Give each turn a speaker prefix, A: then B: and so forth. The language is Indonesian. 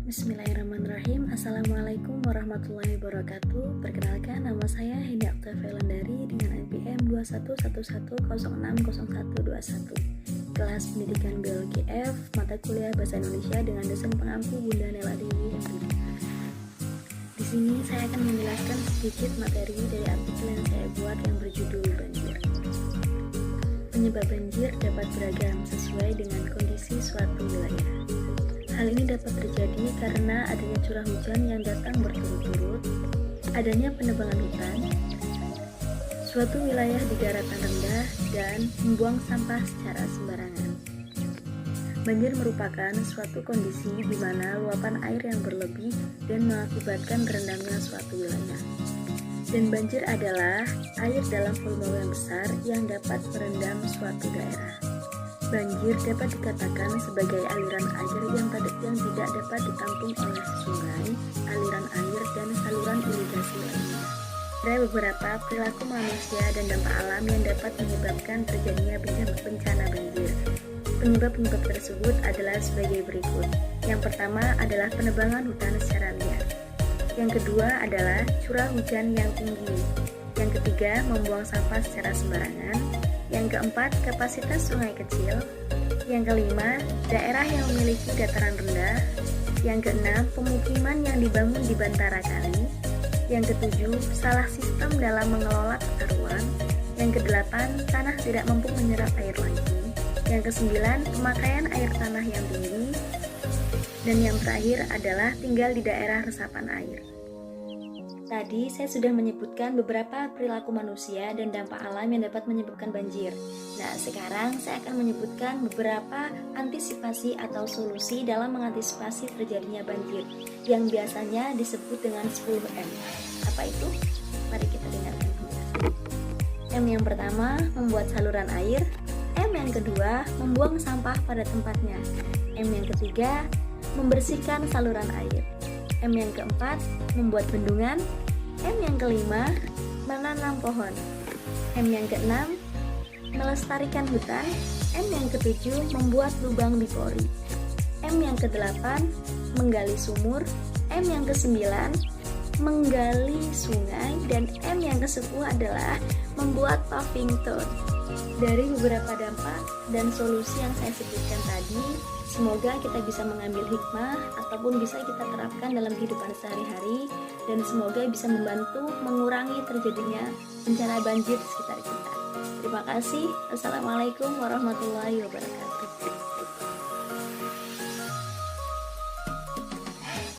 A: Bismillahirrahmanirrahim. Assalamualaikum warahmatullahi wabarakatuh. Perkenalkan, nama saya Hendy Octavia Landari dengan NPM 2111060121. Kelas Pendidikan Biologi F, mata kuliah Bahasa Indonesia dengan dosen pengampu Bunda Nela Dewi Hendrika. Di sini saya akan menjelaskan sedikit materi dari artikel yang saya buat yang berjudul banjir. Penyebab banjir dapat beragam sesuai dengan kondisi suatu wilayah. Hal ini dapat terjadi karena adanya curah hujan yang datang berturut-turut, adanya penebangan hutan, suatu wilayah di daratan rendah, dan membuang sampah secara sembarangan. Banjir merupakan suatu kondisi di mana luapan air yang berlebih dan mengakibatkan rendamnya suatu wilayah. Dan banjir adalah air dalam volume yang besar yang dapat merendam suatu daerah. Banjir dapat dikatakan sebagai aliran air yang tidak dapat ditampung oleh sungai, aliran air, dan saluran irigasi lainnya. Ada beberapa perilaku manusia dan dampak alam yang dapat menyebabkan terjadinya bencana banjir. Penyebab-penyebab tersebut adalah sebagai berikut. Yang pertama adalah penebangan hutan secara liar. Yang kedua adalah curah hujan yang tinggi. Yang ketiga, membuang sampah secara sembarangan. Yang keempat, kapasitas sungai kecil. Yang kelima, daerah yang memiliki dataran rendah. Yang keenam, pemukiman yang dibangun di bantara kali. Yang ketujuh, salah sistem dalam mengelola tata ruang. Yang kedelapan, tanah tidak mampu menyerap air lagi. Yang kesembilan, pemakaian air tanah yang tinggi. Dan yang terakhir adalah tinggal di daerah resapan air. Tadi saya sudah menyebutkan beberapa perilaku manusia dan dampak alam yang dapat menyebabkan banjir. Nah, sekarang saya akan menyebutkan beberapa antisipasi atau solusi dalam mengantisipasi terjadinya banjir yang biasanya disebut dengan 10M. Apa itu? Mari kita dengarkan penjelasan. M yang pertama, membuat saluran air. M yang kedua, membuang sampah pada tempatnya. M yang ketiga, membersihkan saluran air. M yang keempat, membuat bendungan. M yang kelima, menanam pohon. M yang keenam, melestarikan hutan. M yang ketujuh, membuat lubang di pori. M yang kedelapan, menggali sumur. M yang kesembilan, menggali sungai. Dan M yang kesepuluh adalah membuat paving stone. Dari beberapa dampak dan solusi yang saya sebutkan tadi, semoga kita bisa mengambil hikmah ataupun bisa kita terapkan dalam kehidupan sehari-hari, dan semoga bisa membantu mengurangi terjadinya bencana banjir di sekitar kita. Terima kasih. Assalamualaikum warahmatullahi wabarakatuh.